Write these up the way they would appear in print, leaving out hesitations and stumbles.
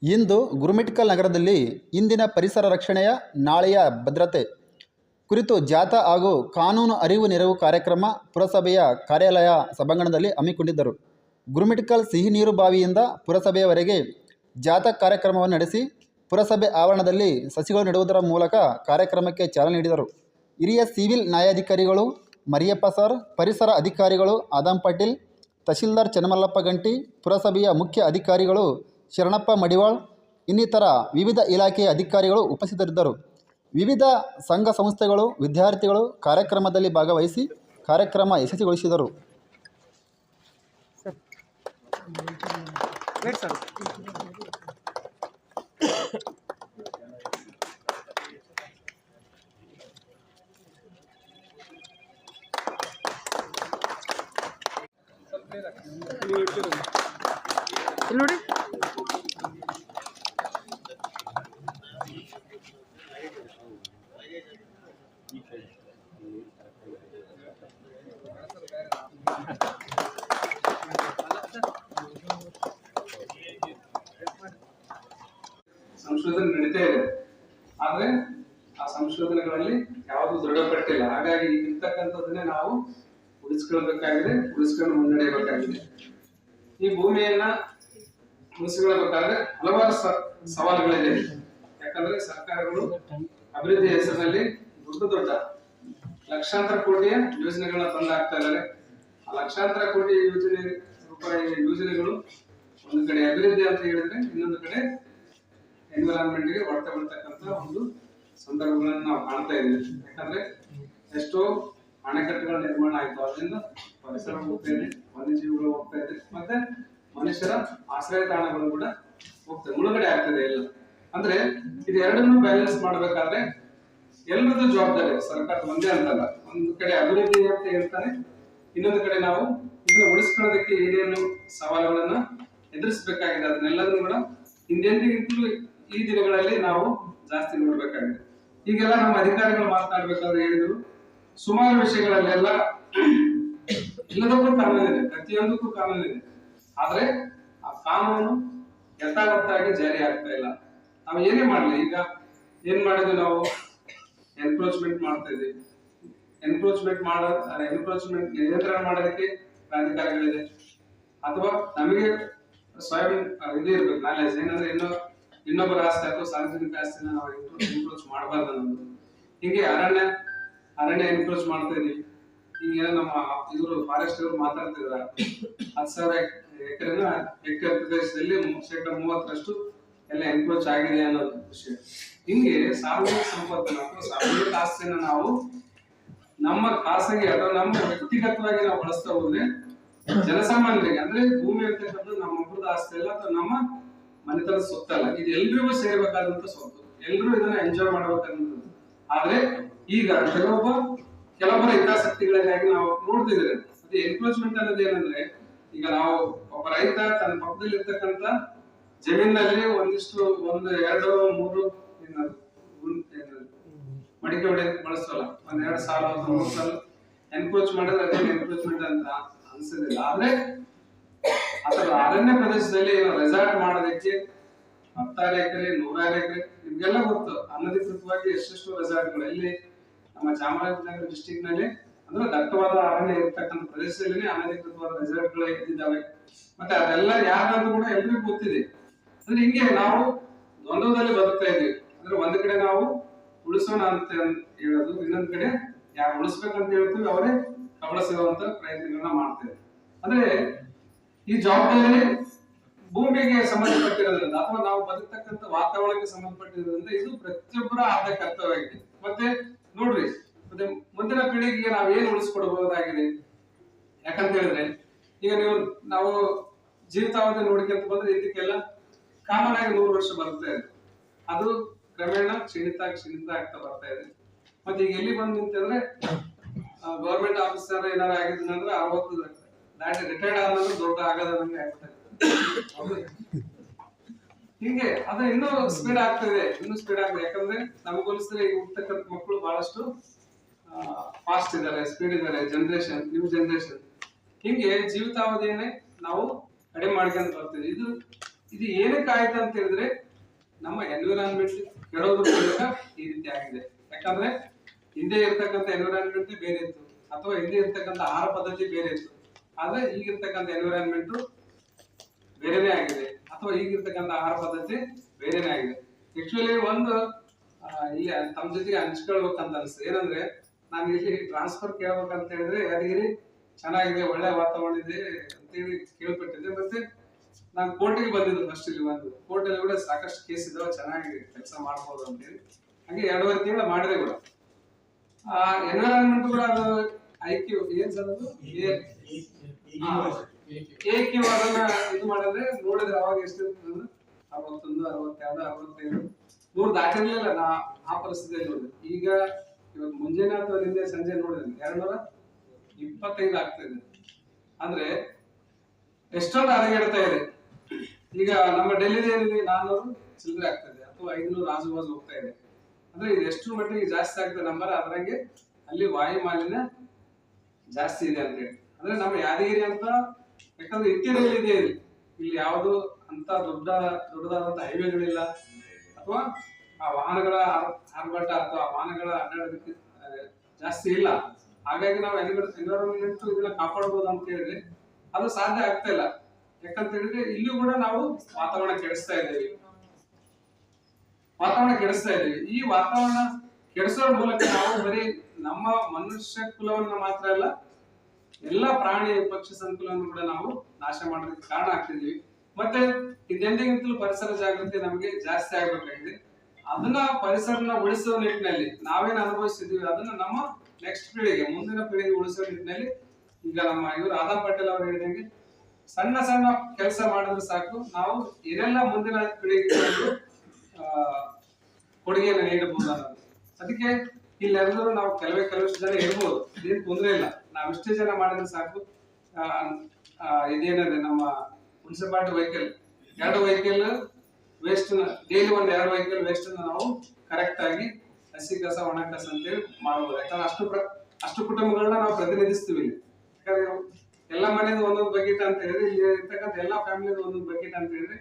ಇಂದು ಗುರುಮಿಟ್ಕಲ್ ನಗರದಲ್ಲಿ ಇಂದಿನ ಪರಿಸರ ರಕ್ಷಣೆಯ ನಾಳೆಯ ಭದ್ರತೆ ಕುರಿತು ಜಾಥಾ ಹಾಗೂ ಕಾನೂನು ಅರಿವು ನೆರವು ಕಾರ್ಯಕ್ರಮ ಪುರಸಭೆಯ ಕಾರ್ಯಾಲಯ ಸಭಾಂಗಣದಲ್ಲಿ ಹಮ್ಮಿಕೊಂಡಿದ್ದರು. ಗುರುಮಿಟ್ಕಲ್ ಸಿಹಿ ನೀರು ಬಾವಿಯಿಂದ ಪುರಸಭೆಯವರೆಗೆ ಜಾಥಾ ಕಾರ್ಯಕ್ರಮವನ್ನು ನಡೆಸಿ ಪುರಸಭೆ ಆವರಣದಲ್ಲಿ ಸಸಿಗಳು ನೆಡುವುದರ ಮೂಲಕ ಕಾರ್ಯಕ್ರಮಕ್ಕೆ ಚಾಲನೆ ನೀಡಿದರು. ಹಿರಿಯ ಸಿವಿಲ್ ನ್ಯಾಯಾಧಿಕಾರಿಗಳು ಮರಿಯಪ್ಪ ಸರ್, ಪರಿಸರ ಅಧಿಕಾರಿಗಳು ಆದಂ ಪಾಟೀಲ್, ತಹಶೀಲ್ದಾರ್ ಚನ್ನಮಲ್ಲಪ್ಪ ಗಂಟಿ, ಪುರಸಭೆಯ ಮುಖ್ಯ ಅಧಿಕಾರಿಗಳು ಶರಣಪ್ಪ ಮಡಿವಾಳ್ ಇನ್ನಿತರ ವಿವಿಧ ಇಲಾಖೆಯ ಅಧಿಕಾರಿಗಳು ಉಪಸ್ಥಿತರಿದ್ದರು. ವಿವಿಧ ಸಂಘ ಸಂಸ್ಥೆಗಳು, ವಿದ್ಯಾರ್ಥಿಗಳು ಕಾರ್ಯಕ್ರಮದಲ್ಲಿ ಭಾಗವಹಿಸಿ ಕಾರ್ಯಕ್ರಮ ಯಶಸ್ವಿಗೊಳಿಸಿದರು. ನೋಡಿ ಸಂಶೋಧನೆ ನಡೀತಾ ಇದೆ. ಆದ್ರೆ ಆ ಸಂಶೋಧನೆಗಳಲ್ಲಿ ಯಾವುದು ದೃಢಪಟ್ಟಿಲ್ಲ. ಹಾಗಾಗಿ ಇರ್ತಕ್ಕಂಥದ್ದನ್ನೇ ನಾವು ಉಳಿಸ್ಕೊಳ್ಬೇಕಾಗಿದೆ, ಉಳಿಸ್ಕೊಂಡು ಮುನ್ನಡೆಯಬೇಕಾಗಿದೆ. ಈ ಭೂಮಿಯನ್ನ ಉಳಿಸಿಕೊಳ್ಳಬೇಕಾದ್ರೆ ಹಲವಾರು ಸವಾಲುಗಳಿದೆ. ಯಾಕಂದ್ರೆ ಸರ್ಕಾರಗಳು ಅಭಿವೃದ್ಧಿ ಹೆಸರಿನಲ್ಲಿ ದೊಡ್ಡ ಲಕ್ಷಾಂತರ ಕೋಟಿಯ ಯೋಜನೆಗಳನ್ನ ತಂದು ಹಾಕ್ತಾ ಇದ್ದಾರೆ. ಆ ಲಕ್ಷಾಂತರ ಕೋಟಿ ರೂಪಾಯಿ ಯೋಜನೆಗಳು ಒಂದು ಕಡೆ ಅಭಿವೃದ್ಧಿ ಅಂತ ಹೇಳಿದ್ರೆ, ಇನ್ನೊಂದು ಕಡೆ ಎನ್ವಿರಾನ್ಮೆಂಟ್ಗೆ ಹೊಡೆತ ಬೀಳ್ತಕ್ಕಂಥ ಒಂದು ಸಂದರ್ಭಗಳನ್ನು ನಾವು ಕಾಣ್ತಾ ಇದ್ದೀವಿ. ಯಾಕಂದ್ರೆ ಎಷ್ಟೋ ಅಣೆಕಟ್ಟುಗಳ ನಿರ್ಮಾಣ ಆಯ್ತು, ಅದರಿಂದ ಪರಿಸರ ಹೋಗ್ತಾ ಇದೆ, ವನ್ಯಜೀವಿಗಳು ಹೋಗ್ತಾ ಇದೆ, ಮತ್ತೆ ಮನುಷ್ಯರ ಆಶ್ರಯ ತಾಣಗಳು ಕೂಡ ಹೋಗ್ತದೆ, ಮುಳುಗಡೆ ಆಗ್ತದೆ ಎಲ್ಲ. ಅಂದ್ರೆ ಇದೆರಡನ್ನೂ ಬ್ಯಾಲೆನ್ಸ್ ಮಾಡ್ಬೇಕಾದ್ರೆ ಎಲ್ಲರದ್ದು ಜವಾಬ್ದಾರಿ ಸರ್ಕಾರ ಒಂದೇ ಅಂತಲ್ಲ. ಒಂದು ಕಡೆ ಅಭಿವೃದ್ಧಿ ಅಂತ ಹೇಳ್ತಾನೆ, ಇನ್ನೊಂದು ಕಡೆ ನಾವು ಇದನ್ನ ಉಳಿಸ್ಕೊಳ್ಳೋದಕ್ಕೆ ಏನೇನು ಸವಾಲುಗಳನ್ನ ಎದುರಿಸಬೇಕಾಗಿದೆ ಅದನ್ನೆಲ್ಲದನ್ನು ಕೂಡ ಹಿಂದೆಂದಿಗಿಂತಲೂ ಈ ದಿನಗಳಲ್ಲಿ ನಾವು ಜಾಸ್ತಿ ನೋಡ್ಬೇಕಾಗಿದೆ. ಈಗೆಲ್ಲ ನಮ್ಮ ಅಧಿಕಾರಿಗಳು ಮಾತನಾಡ್ಬೇಕಾದ್ರೆ ಹೇಳಿದ್ರು, ಸುಮಾರು ವಿಷಯಗಳಲ್ಲೆಲ್ಲ ಎಲ್ಲದಕ್ಕೂ ಕಾನೂನಿದೆ, ಪ್ರತಿಯೊಂದಕ್ಕೂ ಕಾನೂನಿದೆ. ಆದ್ರೆ ಆ ಕಾನೂನು ಯಥಾವತ್ತಾಗಿ ಜಾರಿ ಆಗ್ತಾ ಇಲ್ಲ. ನಾವು ಏನೇ ಮಾಡ್ಲಿ, ಈಗ ಏನ್ ಮಾಡಿದ್ವಿ, ನಾವು ಎನ್ಕ್ರೋಚ್ಮೆಂಟ್ ಮಾಡ್ತಾ ಇದ್ದೀವಿ. ಎನ್ಕ್ರೋಚ್ಮೆಂಟ್ ನಿಯಂತ್ರಣ ಮಾಡೋದಕ್ಕೆ ಪ್ರಾಧಿಕಾರಗಳಿದೆ, ಅಥವಾ ನಮಗೆ ಸ್ವಯಂ ಇದು ಇರ್ಬೇಕು ನಾಲೆಜ್. ಏನಂದ್ರೆ ಇನ್ನೊಬ್ಬರ ಆಸ್ತಿ ಅಥವಾ ಸಾರ್ವಜನಿಕ ಆಸ್ತಿನ ನಾವು ಎನ್ಕ್ರೋಚ್ ಮಾಡಬಾರ್ದು ಅನ್ನೋದು. ಹೀಗೆ ಅರಣ್ಯ ಎನ್ಕ್ರೋಚ್ ಮಾಡ್ತಾ ಇದೀವಿ. ಈಗ ನಮ್ಮ ಇವರು ಫಾರೆಸ್ಟ್ ಅವರು ಮಾತಾಡ್ತಿದ್ರ 10,000 ಹೆಕ್ಟೇರ್ ಪ್ರದೇಶದಲ್ಲಿ 30% ಎಲ್ಲ ಎನ್ಕ್ರೋಚ್ ಆಗಿದೆ ಅನ್ನೋದು ವಿಷಯ. ಹಿಂಗೆ ಸಾರ್ವಜನಿಕ ಸಂಪತ್ತನ್ನು ಅಥವಾ ಸಾರ್ವಜನಿಕ ಆಸ್ತಿಯನ್ನ ನಾವು ನಮ್ಮ ಖಾಸಗಿ ಅಥವಾ ನಮ್ಮ ವ್ಯಕ್ತಿಗತವಾಗಿ ನಾವು ಬಳಸ್ತಾ ಹೋದ್ರೆ ಜನಸಾಮಾನ್ಯರಿಗೆ, ಅಂದ್ರೆ ಭೂಮಿ ಅಂತಕ್ಕಂಥದ್ದು ನಮ್ಮೊಬ್ಬರದ ಆಸ್ತಿ ಅಲ್ಲ ಅಥವಾ ನಮ್ಮ ಮನೆತನದ ಸೊತ್ತಲ್ಲ, ಇದು ಎಲ್ರಿಗೂ ಸೇರ್ಬೇಕಾದಂತ ಸ್ವತ್ತು, ಎಲ್ರೂ ಇದನ್ನ ಎಂಜಾಯ್ ಮಾಡಬೇಕಾದಂಥದ್ದು. ಆದ್ರೆ ಈಗ ಕೆಲವೊಬ್ಬರ ಹಿತಾಸಕ್ತಿಗಳಿಗಾಗಿ ನಾವು ನೋಡ್ತಿದ್ರೆ ಅದು ಎನ್ಕ್ರೋಚ್ಮೆಂಟ್ ಅನ್ನೋದು ಏನಂದ್ರೆ, ಈಗ ನಾವು ಒಬ್ಬ ರೈತ ತನ್ನ ಪಕ್ಕದಲ್ಲಿ ಇರ್ತಕ್ಕಂಥ ಜಮೀನಲ್ಲಿ ಒಂದಿಷ್ಟು 1, 2, 3 ಮಡಿಕೆ ಹೊಡೆಯಕ್ಕೆ ಬಳಸೋಲ್ಲ, 1-2 ಸಾಲ ಅಥವಾ 3 ಸಾಲ ಎನ್ಕ್ರೋಚ್ ಮಾಡಿದ್ರೆ ಅದೇ ಎನ್ಕ್ರೋಚ್ಮೆಂಟ್ ಅಂತ ಅನ್ಸೋದಿಲ್ಲ. ಆದ್ರೆ ಅಥವಾ ಅರಣ್ಯ ಪ್ರದೇಶದಲ್ಲಿ ರೆಸಾರ್ಟ್ ಮಾಡೋದಕ್ಕೆ 10 ಎಕರೆ 100 ಎಕರೆ ನಿಮ್ಗೆಲ್ಲ ಗೊತ್ತು, ಅನಧಿಕೃತವಾಗಿ ಎಷ್ಟೆಷ್ಟು ರೆಸಾರ್ಟ್ಗಳು ಎಲ್ಲಿ ನಮ್ಮ ಚಾಮರಾಜನಗರ ಡಿಸ್ಟಿಕ್ ನಲ್ಲಿ, ಅಂದ್ರೆ ದಟ್ಟವಾದ ಅರಣ್ಯ ಇರ್ತಕ್ಕಂಥ ಪ್ರದೇಶದಲ್ಲಿ ಅನಧಿಕೃತವಾದ ರೆಸಾರ್ಟ್ಗಳು ಇದ್ದಾವೆ. ಮತ್ತೆ ಅದೆಲ್ಲ ಯಾರಂತ ಕೂಡ ಎಲ್ರಿಗೂ ಗೊತ್ತಿದೆ. ಅಂದ್ರೆ ಹಿಂಗೆ ನಾವು ದ್ವಂದ್ವದಲ್ಲಿ ಬದುಕ್ತಾ ಇದೀವಿ. ಅಂದ್ರೆ ಒಂದ್ ಕಡೆ ನಾವು ಉಳಿಸೋಣ ಅಂತ ಹೇಳೋದು, ಇನ್ನೊಂದ್ ಕಡೆ ಯಾರು ಉಳಿಸ್ಬೇಕಂತ ಹೇಳ್ತೀವಿ ಅವರೇ ಕಬಳಿಸುವಂತ ಪ್ರಯತ್ನಗಳನ್ನ ಮಾಡ್ತೇವೆ. ಅಂದ್ರೆ ಈ ಜವಾಬ್ದಾರಿ ಭೂಮಿಗೆ ಸಂಬಂಧಪಟ್ಟಿರೋದ್ರಿಂದ ಅಥವಾ ನಾವು ಬದುಕ್ತಕ್ಕಂಥ ವಾತಾವರಣಕ್ಕೆ ಸಂಬಂಧಪಟ್ಟಿರೋದ್ರಿಂದ ಇದು ಪ್ರತಿಯೊಬ್ಬರ ಆದ ಕರ್ತವ್ಯ ಆಗಿದೆ. ಮತ್ತೆ ನೋಡ್ರಿ, ಮತ್ತೆ ಮುಂದಿನ ಪೀಳಿಗೆಗೆ ನಾವೇನು ಉಳಿಸ್ಕೊಡ್ಬಹುದಾಗಿದೆ. ಯಾಕಂತ ಹೇಳಿದ್ರೆ ಈಗ ನಾವು ಜೀವಿತಾವಧಿ ನೋಡ್ಕೊಂತ ಬಂದ್ರೆ ಇದಕ್ಕೆಲ್ಲ ಕಾಮನ್ ಆಗಿ 100 ವರ್ಷ ಬರ್ತಾ ಇದೆ. ಅದು ಕ್ರಮೇಣ ಕ್ಷೀಣಿತ ಆಗ್ತಾ ಬರ್ತಾ ಇದೆ. ಮತ್ತೆ ಈಗ ಎಲ್ಲಿ ಬಂದು ನಿಂತಂದ್ರೆ ಗವರ್ಮೆಂಟ್ ಆಫೀಸರ್ ಏನಾರು ಆಗಿದ್ರೆ 60 ದಾಟಿ ರಿಟೈರ್ಡ್ ಆದ್ರೂ ದೊಡ್ಡ ಆಗದ ನಮ್ಗೆ ಆಗ್ತಾ ಇದೆ. ಹಿಂಗೆ ಅದು ಇನ್ನೂ ಸ್ಪೀಡ್ ಆಗ್ತದೆ. ಯಾಕಂದ್ರೆ ನಮ್ಗೆ ಹೋಲಿಸಿದ್ರೆ ಈಗ ಹುಟ್ಟತಕ್ಕಂಥ ಮಕ್ಕಳು ಬಹಳಷ್ಟು ಫಾಸ್ಟ್ ಇದ್ದಾರೆ, ಸ್ಪೀಡ್ ಇದ್ದಾರೆ, ನ್ಯೂ ಜನರೇಷನ್. ಹಿಂಗೆ ಜೀವಿತಾವಧಿಯನ್ನೇ ನಾವು ಕಡಿಮೆ ಮಾಡ್ಕೊಂತ ಬರ್ತೀವಿ. ಇದು ಇದು ಏನಕ್ಕೆ ಆಯ್ತು ಅಂತ ಹೇಳಿದ್ರೆ ನಮ್ಮ ಎನ್ವಿರಾನ್ಮೆಂಟ್ ಕೆಡೋದ್ರ ಮೂಲಕ ಈ ರೀತಿ ಆಗಿದೆ. ಯಾಕಂದ್ರೆ ಹಿಂದೆ ಇರ್ತಕ್ಕಂಥ ಎನ್ವಿರಾನ್ಮೆಂಟ್ ಬೇರೆ ಇತ್ತು, ಅಥವಾ ಹಿಂದೆ ಇರ್ತಕ್ಕಂಥ ಆಹಾರ ಪದ್ಧತಿ ಬೇರೆ ಇತ್ತು. ಆದ್ರೆ ಈಗಿರ್ತಕ್ಕಂಥ ಎನ್ವಿರಾನ್ಮೆಂಟ್ ಬೇರೆನೇ ಆಗಿದೆ, ಅಥವಾ ಈಗಿರ್ತಕ್ಕಂಥ ಆಹಾರ ಪದ್ಧತಿ ಬೇರೆನೇ ಆಗಿದೆ. ಆಕ್ಚುಲಿ ಒಂದು ಇಲ್ಲಿ ತಮ್ಮ ಜೊತೆಗೆ ಹಂಚ್ಕೊಳ್ಬೇಕಂತ ಅನ್ಸುತ್ತೆ. ಏನಂದ್ರೆ ನಾನು ಇಲ್ಲಿ ಟ್ರಾನ್ಸ್ಫರ್ ಕೇಳ್ಬೇಕಂತ ಹೇಳಿದ್ರೆ ಯಾದಗಿರಿ ಚೆನ್ನಾಗಿದೆ, ಒಳ್ಳೆ ವಾತಾವರಣ ಇದೆ ಅಂತೇಳಿ ಕೇಳ್ಪಟ್ಟಿದ್ದೆ. ಮತ್ತೆ ನಾನು ಕೋರ್ಟಿಗೆ ಬಂದಿದ್ದು ಫಸ್ಟ್. ಇಲ್ಲಿ ಬಂದು ಕೋರ್ಟಲ್ಲಿ ಕೂಡ ಸಾಕಷ್ಟು ಕೇಸ್ ಇದಾವೆ, ಚೆನ್ನಾಗಿ ಕೆಲಸ ಮಾಡ್ಬೋದು ಅಂತೇಳಿ ಹಾಗೆ 2.5 ತಿಂಗಳು ಮಾಡಿದೆ ಕೂಡ. ಆ ಎನ್ವಿರಾನ್ಮೆಂಟ್ ಕೂಡ ಅದು ಐಕ್ಯೂ ಏನ್ ಸರ್ ಅದು ಏಕ್ಯೂ ಅದನ್ನ ಇದು ಮಾಡಿದ್ರೆ ನೋಡಿದ್ರೆ ಅವಾಗ ಎಷ್ಟು 61, 62, 65 100 ದಾಟಿರ್ಲಿಲ್ಲ ನಾ ಆ ಪರಿಸ್ಥಿತಿಯಲ್ಲಿ ನೋಡಿದೆ. ಈಗ ಇವತ್ತು ಮುಂಜಾನೆ ಅಥವಾ ನಿನ್ನೆ ಸಂಜೆ ನೋಡಿದ್ರೆ 225 ಆಗ್ತಾ ಇದೆ. ಅಂದ್ರೆ ಎಷ್ಟೊಂದು ಹದಗೆಡ್ತಾ ಇದೆ. ಈಗ ನಮ್ಮ ಡೆಲ್ಲಿಲಿ 400 ಚಿಲ್ಲರೆ ಆಗ್ತದೆ, ಅಥವಾ 500 ಆಜುಬಾಜು ಹೋಗ್ತಾ ಇದೆ. ಅಂದ್ರೆ ಇದು ಎಷ್ಟು ಮಟ್ಟಿಗೆ ಜಾಸ್ತಿ ಆಗ್ತದೆ ನಂಬರ್, ಅದ್ರಂಗೆ ಅಲ್ಲಿ ವಾಯು ಮಾಲಿನ್ಯ ಜಾಸ್ತಿ ಇದೆ ಅಂತ ಹೇಳಿ. ಅಂದ್ರೆ ನಮ್ಮ ಯಾದಗಿರಿ ಅಂತ ಯಾಕಂದ್ರೆ ಇತ್ತೀಚೆಗೆ ಇದೆ ಇಲ್ಲಿ ಯಾವುದು ಅಂತ ದೊಡ್ಡದಾದಂತ ಹೈವೇಗಳಿಲ್ಲ, ಅಥವಾ ಆ ವಾಹನಗಳ ಆರ್ಭಟ ಅಥವಾ ವಾಹನಗಳ ಅಡ್ಡಾಡೋದಕ್ಕೆ ಜಾಸ್ತಿ ಇಲ್ಲ. ಹಾಗಾಗಿ ನಾವು ಎನ್ವಿರಾನ್ಮೆಂಟ್ ಇದನ್ನ ಕಾಪಾಡಬಹುದು ಅಂತ ಹೇಳಿದ್ರೆ ಅದು ಸಾಧ್ಯ ಆಗ್ತಾ ಇಲ್ಲ. ಯಾಕಂತ ಹೇಳಿದ್ರೆ ಇಲ್ಲಿಯೂ ಕೂಡ ನಾವು ವಾತಾವರಣ ಕೆಡಿಸ್ತಾ ಇದ್ದೇವೆ. ಈ ವಾತಾವರಣ ಕೆಡಿಸೋದ್ರ ಮೂಲಕ ನಾವು ಬರೀ ನಮ್ಮ ಮನುಷ್ಯ ಕುಲವನ್ನ ಮಾತ್ರ ಅಲ್ಲ, ಎಲ್ಲ ಪ್ರಾಣಿ ಪಕ್ಷಿ ಸಂಕುಲವನ್ನು ಕೂಡ ನಾವು ನಾಶ ಮಾಡೋದಕ್ಕೆ ಕಾರಣ ಆಗ್ತಿದೀವಿ. ಮತ್ತೆ ಇದೆಂದಿಗಿಂತಲೂ ಪರಿಸರ ಜಾಗೃತಿ ನಮಗೆ ಜಾಸ್ತಿ ಆಗ್ಬೇಕಾಗಿದೆ. ಅದನ್ನ ಪರಿಸರನ ಉಳಿಸುವ ನಿಟ್ಟಿನಲ್ಲಿ ನಾವೇನು ಅನುಭವಿಸಿದೀವಿ ಅದನ್ನ ನಮ್ಮ ನೆಕ್ಸ್ಟ್ ಪೀಳಿಗೆ, ಮುಂದಿನ ಪೀಳಿಗೆ ಉಳಿಸುವ ನಿಟ್ಟಿನಲ್ಲಿ ಈಗ ನಮ್ಮ ಇವರು ಆದಾ ಪಟೇಲ್ ಅವರು ಹೇಳಿದಂಗೆ ಸಣ್ಣ ಸಣ್ಣ ಕೆಲಸ ಮಾಡಿದ್ರೆ ಸಾಕು, ನಾವು ಏನೆಲ್ಲ ಮುಂದಿನ ಪೀಳಿಗೆ ಕೊಡುಗೆಯನ್ನು ನೀಡಬಹುದು ಅನ್ನೋದು. ಅದಕ್ಕೆ ಇಲ್ಲೆಲ್ಲರೂ ನಾವು ಕೆಲವಷ್ಟು ಜನ ಇರ್ಬೋದು, ಏನ್ ತೊಂದರೆ ಇಲ್ಲ. ನಾವ್ ಇಷ್ಟೇ ಜನ ಮಾಡಿದ್ರೆ ಸಾಕು. ಇದೇನಿದೆ ನಮ್ಮ municipality vehicle 2 vehicle waste daily 2 vehicle waste ನಾವು ಕರೆಕ್ಟ್ ಆಗಿ ಹಸಿ ಕಸ ಒಣ ಕಸ ಅಂತೇಳಿ ಮಾಡಬಹುದು. ಯಾಕಂದ್ರೆ ಅಷ್ಟು ಕುಟುಂಬಗಳನ್ನ ನಾವು ಪ್ರತಿನಿಧಿಸ್ತೀವಿ ಇಲ್ಲಿ. ಯಾಕಂದ್ರೆ ಎಲ್ಲ ಮನೆದು ಒಂದೊಂದು ಬಕೆಟ್ ಅಂತ ಹೇಳಿದ್ರೆ ಇಲ್ಲಿ ಇರ್ತಕ್ಕಂಥ ಎಲ್ಲಾ ಫ್ಯಾಮಿಲಿದು ಒಂದೊಂದು ಬಕೆಟ್ ಅಂತ ಹೇಳಿದ್ರೆ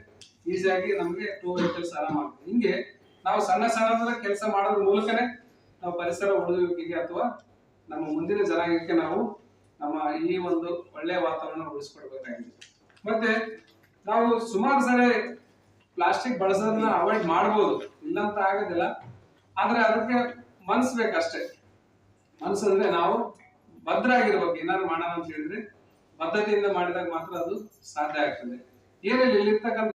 ಈಸಿಯಾಗಿ ನಮ್ಗೆ 2 ವೆಹಿಕಲ್ಸ್ ಆರಾಮ ಆಗ್ತದೆ. ಹಿಂಗೆ ನಾವು ಸಣ್ಣ ಕೆಲಸ ಮಾಡೋದ್ರ ಮೂಲಕನೇ ನಾವು ಪರಿಸರ ಉಳಿಯುವಿಕೆಗೆ ಅಥವಾ ನಮ್ಮ ಮುಂದಿನ ಜನಾಂಗಕ್ಕೆ ನಾವು ನಮ್ಮ ಈ ಒಂದು ಒಳ್ಳೆಯ ವಾತಾವರಣ ಉಳಿಸ್ಕೊಡ್ಬೇಕಾಗಿದೆ. ಮತ್ತೆ ನಾವು ಸುಮಾರು ಸರಿ ಪ್ಲಾಸ್ಟಿಕ್ ಬಳಸೋದನ್ನ ಅವಾಯ್ಡ್ ಮಾಡಬಹುದು, ಇಲ್ಲಂತ ಆಗೋದಿಲ್ಲ. ಆದ್ರೆ ಅದಕ್ಕೆ ಮನ್ಸು ಬೇಕಷ್ಟೇ. ಮನ್ಸು ಅಂದ್ರೆ ನಾವು ಭದ್ರಾಗಿರ್ಬೇಕು. ಏನಾದ್ರು ಮಾಡೋಣ ಅಂತ ಹೇಳಿದ್ರೆ ಬದ್ಧತೆಯಿಂದ ಮಾಡಿದಾಗ ಮಾತ್ರ ಅದು ಸಾಧ್ಯ ಆಗ್ತದೆ. ಏನಿಲ್ಲ ಇಲ್ಲಿರ್ತಕ್ಕಂಥ